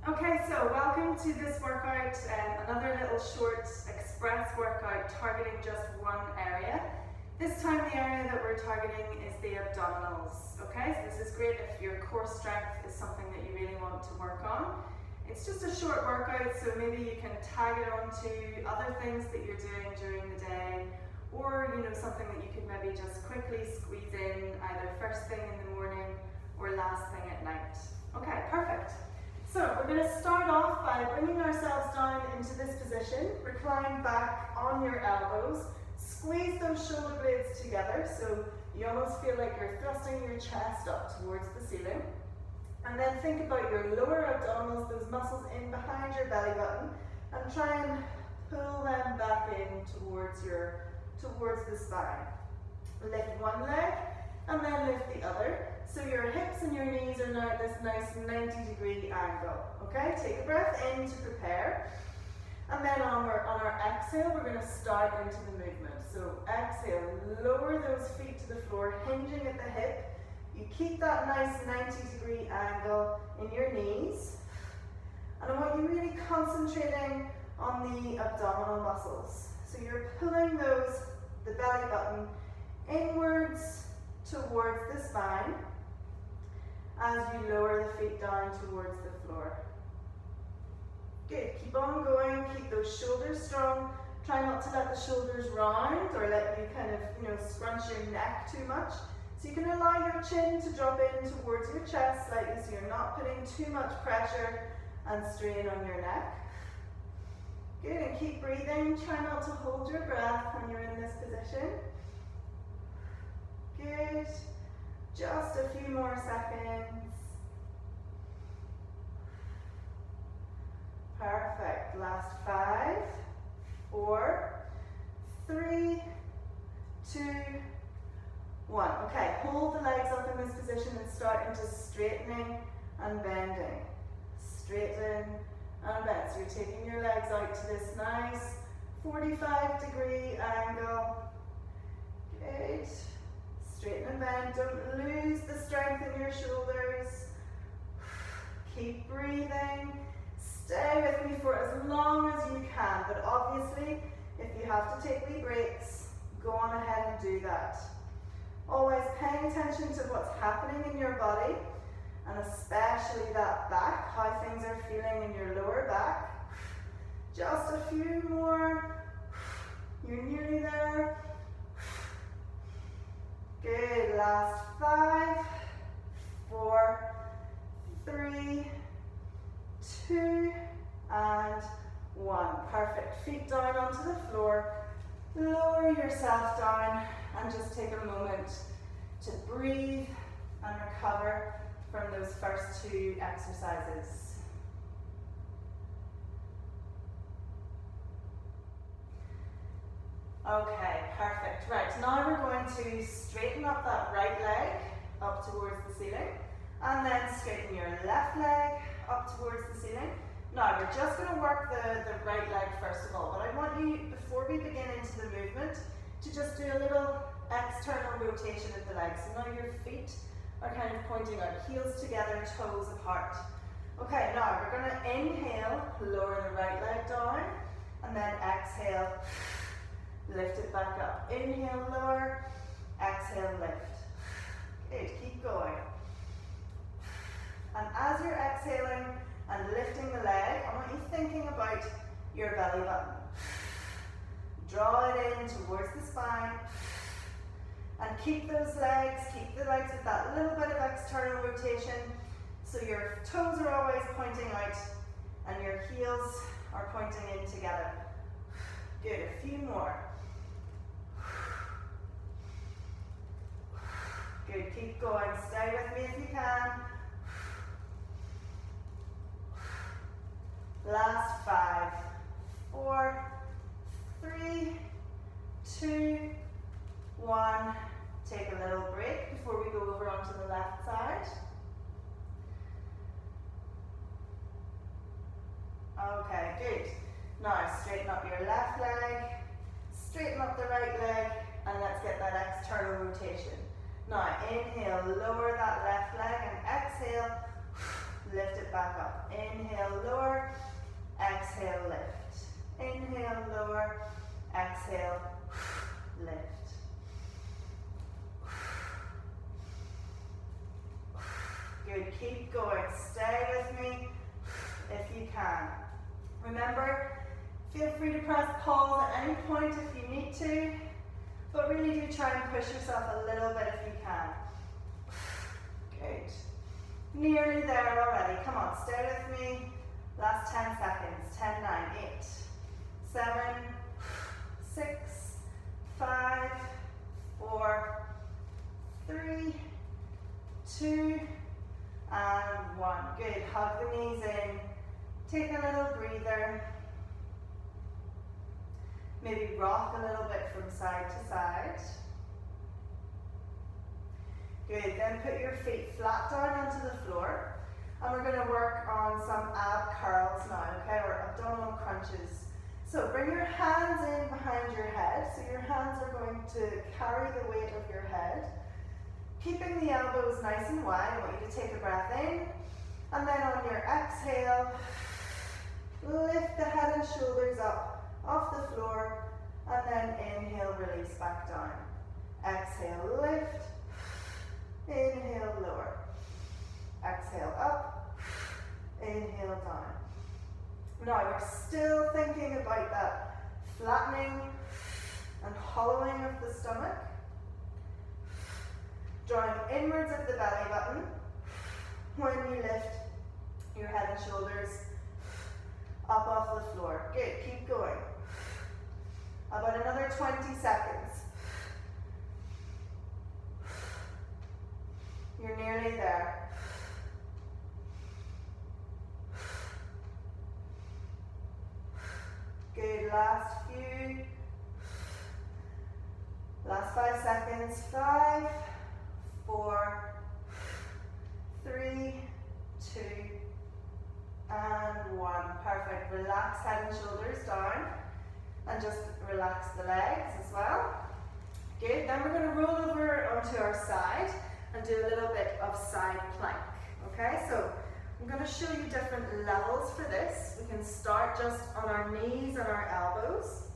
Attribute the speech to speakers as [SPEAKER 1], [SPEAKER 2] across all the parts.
[SPEAKER 1] Okay, so welcome to this workout, another little short express workout targeting just one area. This time the area that we're targeting is the abdominals, okay? So this is great if your core strength is something that you really want to work on. It's just a short workout, so maybe you can tag it on to other things that you're doing during the day, or something that you could maybe just quickly squeeze in either first thing in the morning or last thing at night. Okay, perfect. So we're going to start off by bringing ourselves down into this position, recline back on your elbows, squeeze those shoulder blades together so you almost feel like you're thrusting your chest up towards the ceiling. And then think about your lower abdominals, those muscles in behind your belly button, and try and pull them back in towards the spine. Lift one leg and then lift the other. So your hips and your knees are now at this nice 90-degree angle. Okay, take a breath in to prepare. And then on our exhale, we're going to start into the movement. So exhale, lower those feet to the floor, hinging at the hip. You keep that nice 90-degree angle in your knees. And I want you really concentrating on the abdominal muscles. So you're pulling the belly button inwards towards the spine as you lower the feet down towards the floor. Good, keep on going, keep those shoulders strong. Try not to let the shoulders round or let you kind of, scrunch your neck too much. So you can allow your chin to drop in towards your chest slightly so you're not putting too much pressure and strain on your neck. Good, and keep breathing. Try not to hold your breath when you're in this position. Good. Just a few more seconds. Perfect. Last 5, 4, 3, 2, 1. Okay, hold the legs up in this position and start into straightening and bending. Straighten and bend. So you're taking your legs out to this nice 45-degree angle. Good. Straighten and bend. Don't lose the strength in your shoulders. Keep breathing. Stay with me for as long as you can. But obviously, if you have to take wee breaks, go on ahead and do that. Always paying attention to what's happening in your body, and especially that back, how things are feeling in your lower back. Just a few more. You're nearly there. Good, last 5, 4, 3, 2, and 1. Perfect. Feet down onto the floor. Lower yourself down and just take a moment to breathe and recover from those first 2 exercises. Okay, perfect. Right, now we're going to straighten up that right leg up towards the ceiling, and then straighten your left leg up towards the ceiling. Now, we're just going to work the right leg first of all, but I want you, before we begin into the movement, to just do a little external rotation of the legs. So now your feet are kind of pointing out, heels together, toes apart. Okay, now we're going to inhale, lower the right leg down, and then exhale, lift it back up. Inhale, lower, exhale, lift. Good, keep going. And as you're exhaling and lifting the leg, I want you thinking about your belly button. Draw it in towards the spine. And keep the legs with that little bit of external rotation so your toes are always pointing out and your heels are pointing in together. Good, a few more. Good, keep going. Stay with me if you can. Last 5, 4, 3, 2, 1. Take a little break before we go over onto the left side. Okay, good. Now straighten up your left leg, straighten up the right leg, and let's get that external rotation. Now inhale, lower that left leg, and exhale, lift it back up. Inhale, lower, exhale, lift. Inhale, lower, exhale, lift. Good, keep going. Stay with me if you can. Remember, feel free to press pause at any point if you need to, but really do try and push yourself a little bit if you can. Good. Nearly there already. Come on, stay with me. Last 10 seconds. 10, 9, 8, 7, 6, 5, 4, 3, 2, and 1. Good. Hug the knees in. Take a little breather. Maybe rock a little bit from side to side. Good. Then put your feet flat down onto the floor. And we're going to work on some ab curls now, okay, or abdominal crunches. So bring your hands in behind your head. So your hands are going to carry the weight of your head. Keeping the elbows nice and wide, I want you to take a breath in. And then on your exhale, lift the head and shoulders up off the floor. And then inhale, release back down. Exhale, lift. Inhale, lower. Exhale, up. Inhale, down. Now we're still thinking about that flattening and hollowing of the stomach. Drawing inwards of the belly button when you lift your head and shoulders up off the floor. Good, keep going. About another 20 seconds. You're nearly there. Good, last few. Last 5 seconds. 5, 4, 3, 2, and 1. Perfect. Relax head and shoulders down. And just relax the legs as well. Good. Then we're going to roll over onto our side and do a little bit of side plank. Okay, so I'm going to show you different levels for this. We can start just on our knees and our elbows.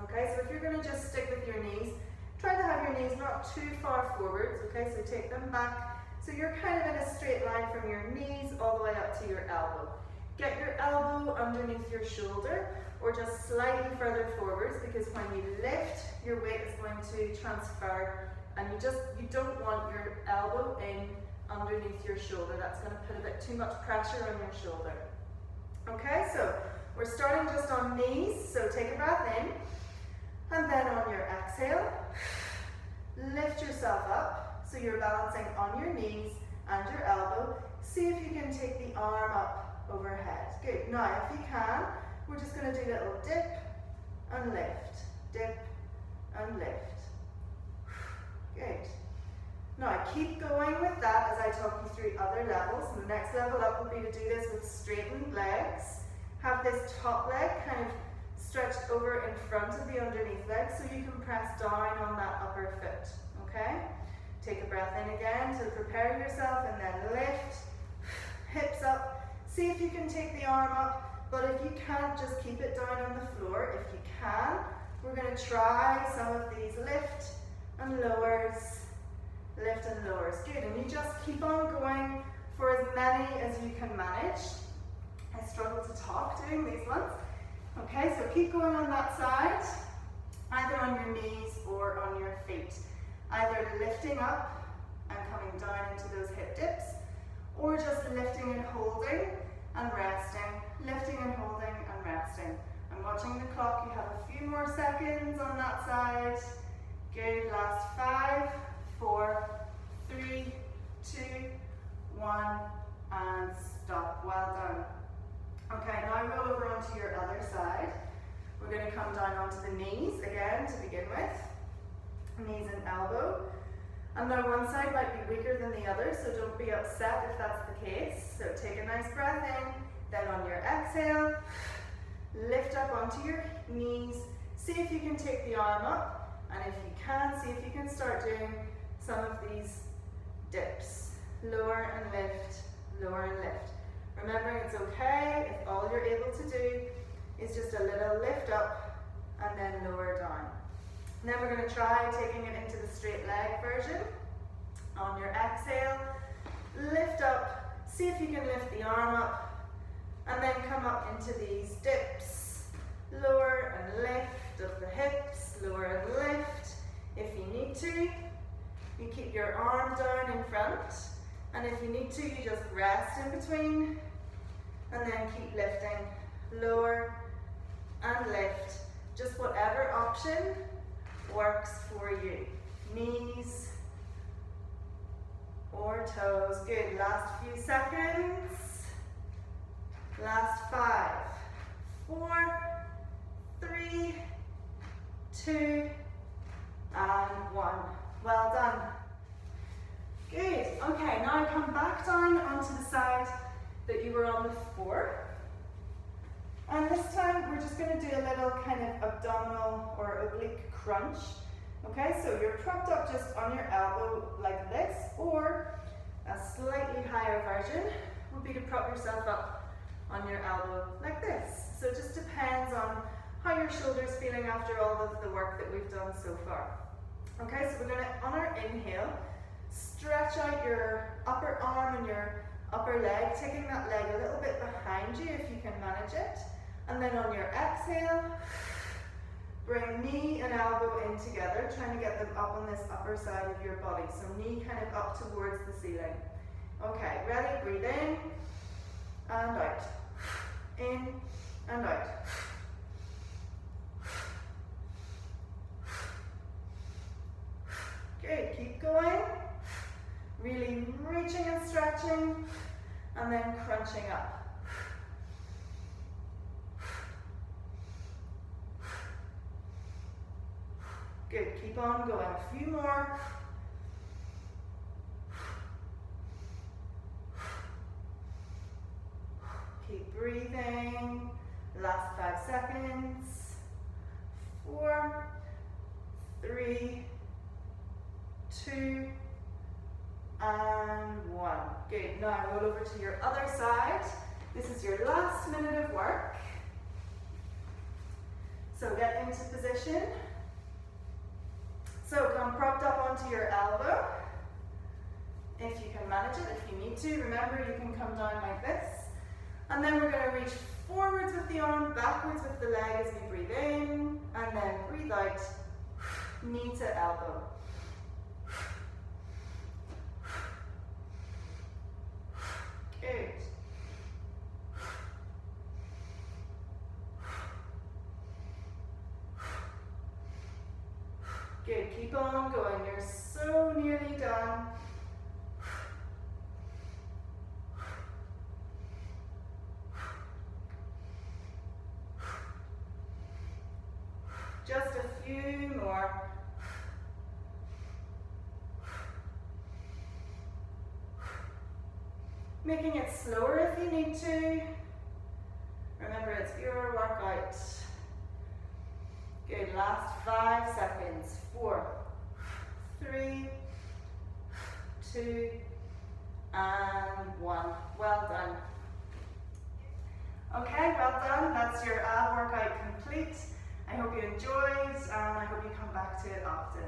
[SPEAKER 1] Okay, so if you're going to just stick with your knees, try to have your knees not too far forwards. Okay, so take them back. So you're kind of in a straight line from your knees all the way up to your elbow. Get your elbow underneath your shoulder or just slightly further forwards, because when you lift, your weight is going to transfer, and you don't want your elbow in underneath your shoulder. That's going to put a bit too much pressure on your shoulder. Okay, so we're starting just on knees, so take a breath in, and then on your exhale, lift yourself up, so you're balancing on your knees and your elbow. See if you can take the arm up overhead. Good. Now, if you can, we're just going to do a little dip and lift, and lift. Good. Now, keep going with that as I talk you through other levels. And the next level up would be to do this with straightened legs. Have this top leg kind of stretched over in front of the underneath leg so you can press down on that upper foot. Okay? Take a breath in again to prepare yourself, and then lift, hips up. See if you can take the arm up. But if you can't, just keep it down on the floor. If you can, we're going to try some of these lift and lowers, lift and lowers. Good, and you just keep on going for as many as you can manage. I struggle to talk doing these ones. Okay, so keep going on that side, either on your knees or on your feet. Either lifting up and coming down into those hip dips, or just lifting and holding and resting, lifting and holding and resting. I'm watching the clock. You have a few more seconds on that side. Good. Last 5, 4, 3, 2, 1, and stop. Well done. Okay, now roll over onto your other side. We're going to come down onto the knees again to begin with. Knees and elbow. And now one side might be weaker than the other, so don't be upset if that's the case. So take a nice breath in, then on your exhale, lift up onto your knees. See if you can take the arm up, and if you can, see if you can start doing some of these dips. Lower and lift, lower and lift. Remembering it's okay if all you're able to do is just a little lift up and then lower down. And then we're going to try taking it into the straight leg version. On your exhale, lift up, see if you can lift the arm up, and then come up into these dips. Lower and lift of the hips, lower and lift. If you need to, you keep your arm down in front, and if you need to, you just rest in between, and then keep lifting, lower and lift. Just whatever option works for you. Knees or toes. Good. Last few seconds. Last 5, 4, 3, 2, and 1. Well done. Good. Okay, now come back down onto the side that you were on before. And this time we're just going to do a little kind of abdominal or oblique crunch. Okay, so you're propped up just on your elbow like this, or a slightly higher version would be to prop yourself up on your elbow like this. So it just depends on how your shoulder's feeling after all of the work that we've done so far. Okay, so we're going to, on our inhale, stretch out your upper arm and your upper leg, taking that leg a little bit behind you if you can manage it. And then on your exhale, bring knee and elbow in together, trying to get them up on this upper side of your body. So knee kind of up towards the ceiling. Okay, ready? Breathe in and out. In and out. Good, keep going. Really reaching and stretching, and then crunching up. Good, keep on going. A few more. Keep breathing. Last 5 seconds. 4, 3, 2, and 1. Good. Now roll over to your other side. This is your last minute of work. So get into position. So come propped up onto your elbow. If you can manage it, if you need to. Remember, you can come down like this. And then we're going to reach forwards with the arm, backwards with the leg as we breathe in, and then breathe out, knee to elbow. Good. Good, keep on going, you're so nearly done. Just a few more. Making it slower if you need to. Remember, it's your workout. Good, last 5 seconds. 4, 3, 2, and 1. Well done. Okay, well done. That's your ab workout complete. I hope you enjoyed, and I hope you come back to it often.